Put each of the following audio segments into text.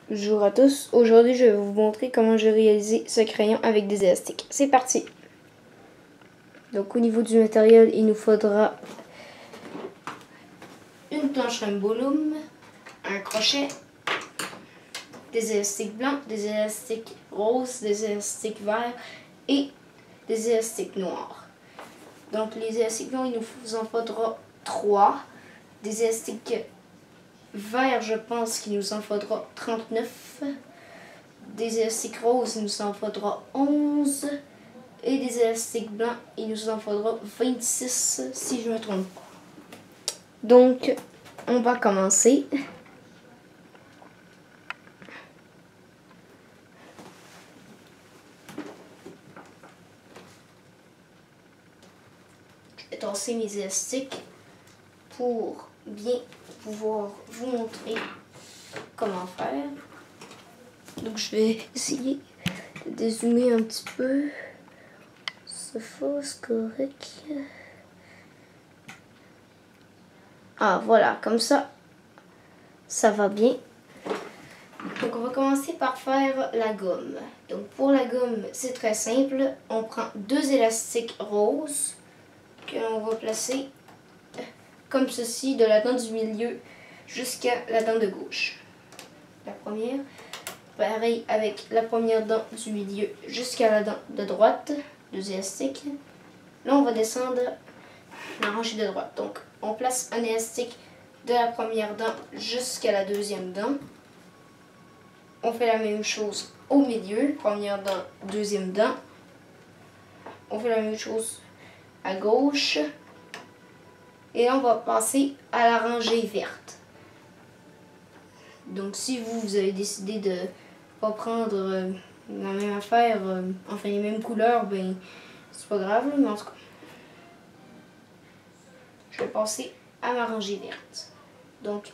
Bonjour à tous, aujourd'hui je vais vous montrer comment j'ai réalisé ce crayon avec des élastiques. C'est parti! Donc au niveau du matériel, il nous faudra une planche Rainbow-Loom, un crochet, des élastiques blancs, des élastiques roses, des élastiques verts et des élastiques noirs. Donc les élastiques blancs, il nous en faudra 3. Des élastiques verts, je pense qu'il nous en faudra 39. Des élastiques roses, il nous en faudra 11. Et des élastiques blancs, il nous en faudra 26 si je ne me trompe pas. Donc, on va commencer. Je vais tasser mes élastiques pour bien pouvoir vous montrer comment faire. Donc, je vais essayer de dézoomer un petit peu. C'est faux, c'est correct. Ah, voilà, comme ça, ça va bien. Donc, on va commencer par faire la gomme. Donc, pour la gomme, c'est très simple. On prend 2 élastiques roses que l'on va placer comme ceci, de la dent du milieu jusqu'à la dent de gauche. La première. Pareil avec la première dent du milieu jusqu'à la dent de droite. 2 élastiques. Là, on va descendre la rangée de droite. Donc, on place un élastique de la première dent jusqu'à la deuxième dent. On fait la même chose au milieu, première dent, deuxième dent. On fait la même chose à gauche. Et là, on va passer à la rangée verte. Donc, si vous avez décidé de ne pas prendre la même affaire, enfin les mêmes couleurs, ben c'est pas grave, mais en tout cas. Je vais passer à ma rangée verte. Donc,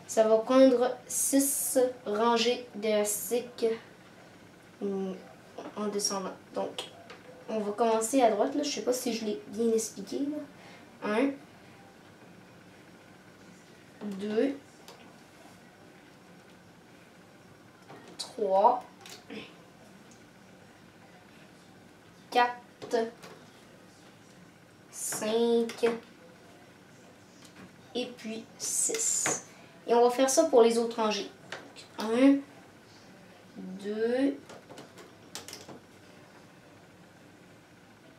ça va prendre 6 rangées d'élastiques en descendant. Donc, on va commencer à droite. Là. Je ne sais pas si je l'ai bien expliqué. Là. 1, 2, 3, 4, 5 et puis 6. Et on va faire ça pour les autres rangées. 1, 2,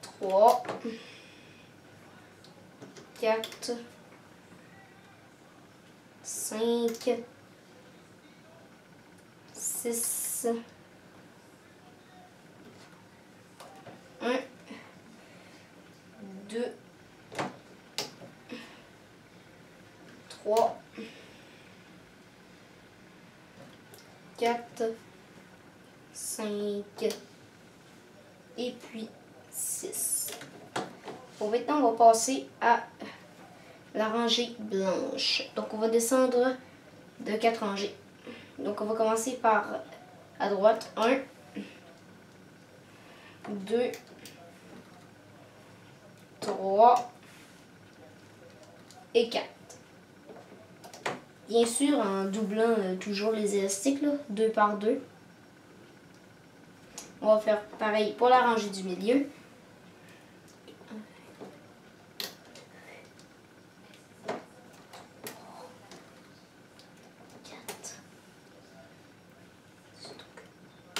3, 4, 5, 6, 1, 2, 3, 4, 5 et puis 6. Bon, maintenant, on va passer à la rangée blanche. Donc, on va descendre de 4 rangées. Donc, on va commencer par à droite. 1, 2, 3 et 4. Bien sûr, en doublant toujours les élastiques, là, 2 par 2. On va faire pareil pour la rangée du milieu.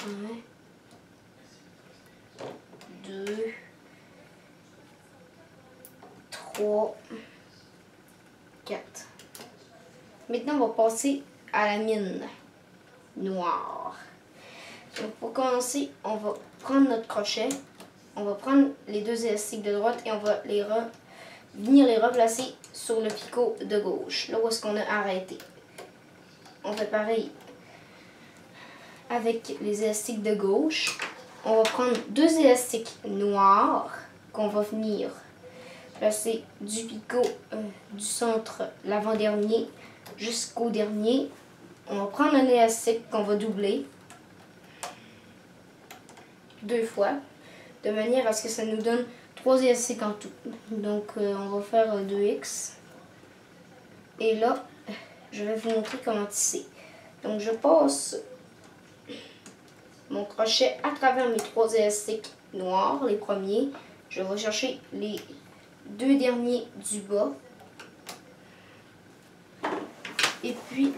Un, 2, 3, 4. Maintenant, on va passer à la mine noire. Donc, pour commencer, on va prendre notre crochet. On va prendre les 2 élastiques de droite et on va venir les replacer sur le picot de gauche, là où est-ce qu'on a arrêté. On fait pareil avec les élastiques de gauche. On va prendre 2 élastiques noirs qu'on va venir placer du picot du centre, l'avant-dernier, jusqu'au dernier. On va prendre un élastique qu'on va doubler 2 fois, de manière à ce que ça nous donne 3 élastiques en tout. Donc, on va faire 2x. Et là, je vais vous montrer comment tisser. Donc je passe mon crochet à travers mes 3 élastiques noirs, les premiers. Je vais chercher les 2 derniers du bas. Et puis,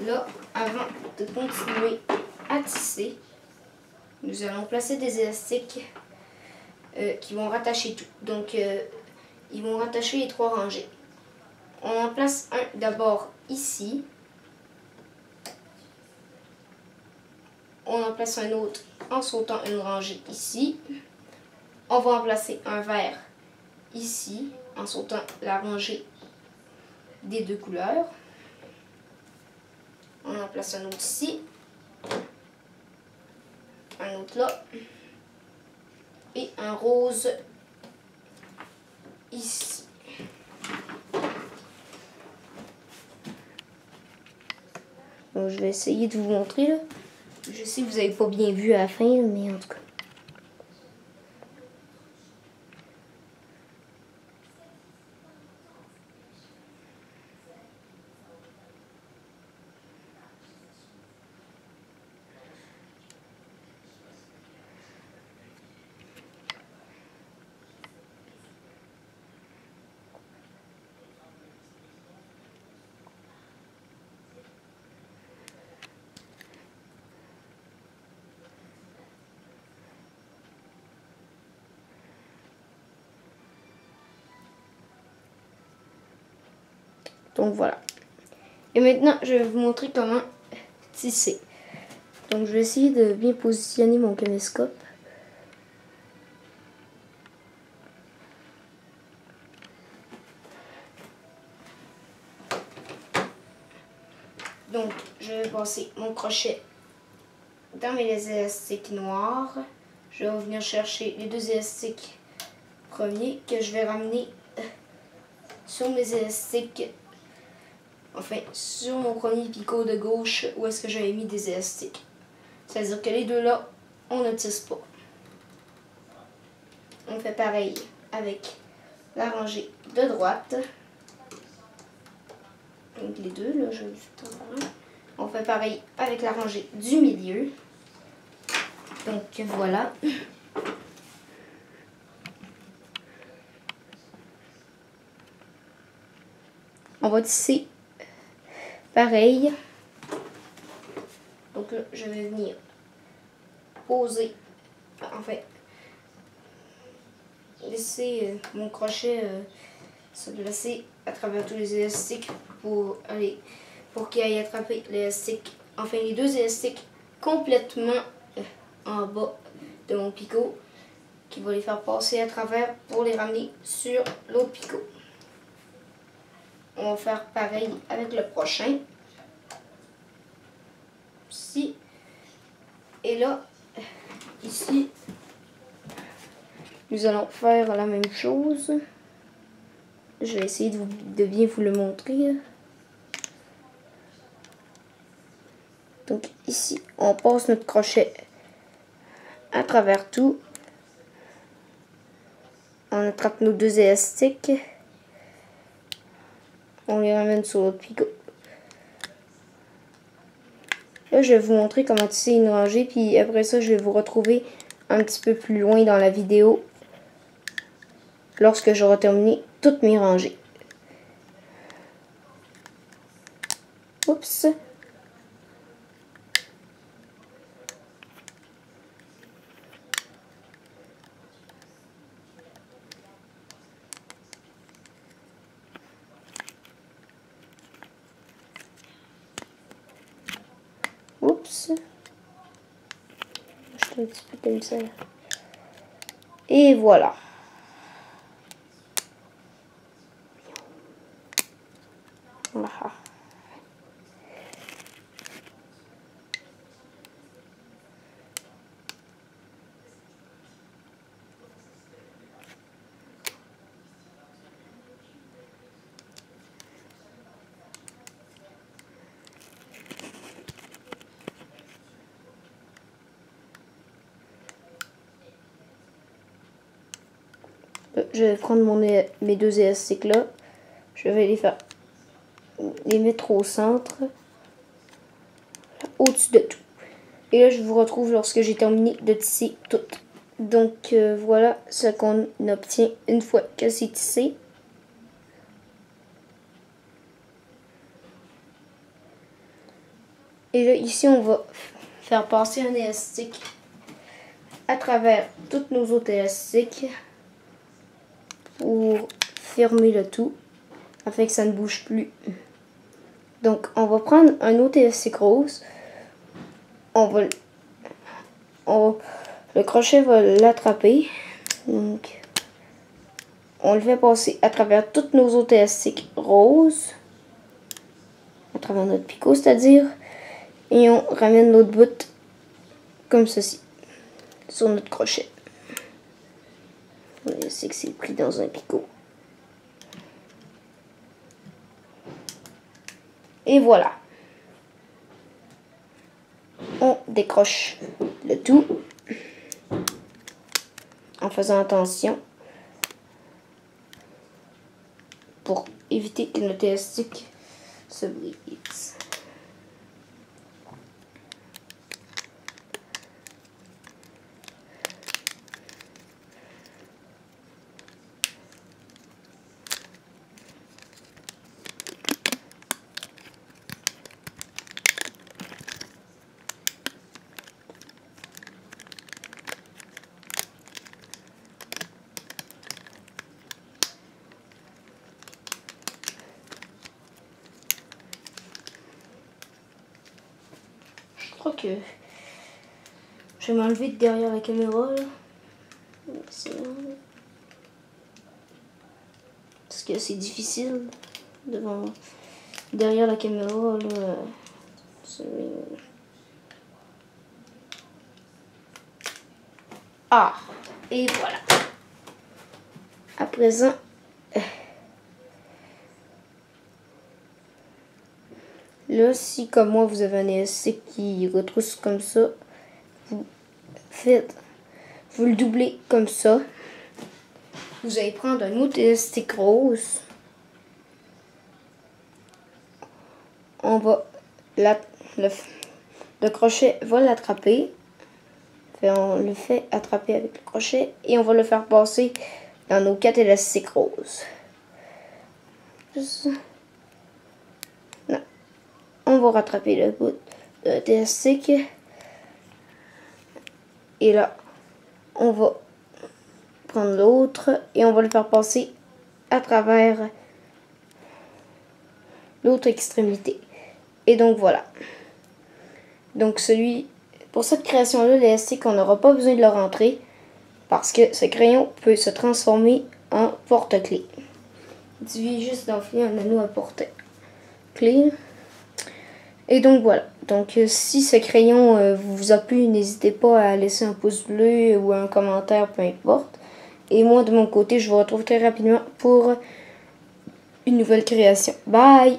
là, avant de continuer à tisser, nous allons placer des élastiques qui vont rattacher tout. Donc, ils vont rattacher les 3 rangées. On en place un d'abord ici. On en place un autre en sautant une rangée ici. On va en placer un vert ici en sautant la rangée des 2 couleurs. On en place un autre ici. Un autre là. Et un rose ici. Donc, je vais essayer de vous montrer là. Je sais que vous n'avez pas bien vu à la fin, mais en tout cas. Donc voilà. Et maintenant, je vais vous montrer comment tisser. Donc je vais essayer de bien positionner mon caméscope. Donc je vais passer mon crochet dans mes élastiques noirs. Je vais venir chercher les 2 élastiques premiers que je vais ramener sur mes élastiques. Enfin, sur mon premier picot de gauche où est-ce que j'avais mis des élastiques. C'est-à-dire que les 2 là, on ne tisse pas. On fait pareil avec la rangée de droite. Donc les 2 là, je vais le faire. On fait pareil avec la rangée du milieu. Donc voilà. On va tisser pareil. Donc là, je vais venir poser, enfin, laisser mon crochet se placer à travers tous les élastiques pour qu'il aille attraper l'élastique, enfin les 2 élastiques complètement en bas de mon picot, qui va les faire passer à travers pour les ramener sur l'autre picot. On va faire pareil avec le prochain. Ici. Et là, ici, nous allons faire la même chose. Je vais essayer de bien vous le montrer. Donc ici, on passe notre crochet à travers tout. On attrape nos 2 élastiques. On les ramène sur l'autre picot. Là, je vais vous montrer comment tisser une rangée. Puis après ça, je vais vous retrouver un petit peu plus loin dans la vidéo. Lorsque j'aurai terminé toutes mes rangées. Oups. Oups. Je suis un petit peu comme ça. Et voilà. Voilà. Je vais prendre mes 2 élastiques là. Je vais les mettre au centre. au-dessus de tout. Et là, je vous retrouve lorsque j'ai terminé de tisser tout. Donc, voilà ce qu'on obtient une fois que c'est tissé. Et là, ici, on va faire passer un élastique à travers toutes nos autres élastiques pour fermer le tout afin que ça ne bouge plus. Donc, on va prendre un autre élastique rose. Le crochet va l'attraper. Donc, on le fait passer à travers toutes nos autres élastiques roses, à travers notre picot, c'est-à-dire, et on ramène l'autre bout comme ceci sur notre crochet. Je sais que c'est pris dans un picot. Et voilà. On décroche le tout en faisant attention pour éviter que notre élastique se brise. Je crois que je vais m'enlever de derrière la caméra là. Parce que c'est difficile derrière la caméra là. Ah, et voilà. À présent, là, si comme moi vous avez un élastique qui retrousse comme ça, vous le doublez comme ça. Vous allez prendre un autre élastique rose. On va le crochet va l'attraper. On le fait attraper avec le crochet et on va le faire passer dans nos 4 élastiques roses. Non. On va rattraper le bout de l'élastique. Et là, on va prendre l'autre et on va le faire passer à travers l'autre extrémité. Et donc voilà. Donc pour cette création-là, l'élastique, on n'aura pas besoin de le rentrer parce que ce crayon peut se transformer en porte-clés. Il suffit juste d'enfiler un anneau à porte-clés. Et donc voilà. Donc si ce crayon vous a plu, n'hésitez pas à laisser un pouce bleu ou un commentaire, peu importe. Et moi, de mon côté, je vous retrouve très rapidement pour une nouvelle création. Bye!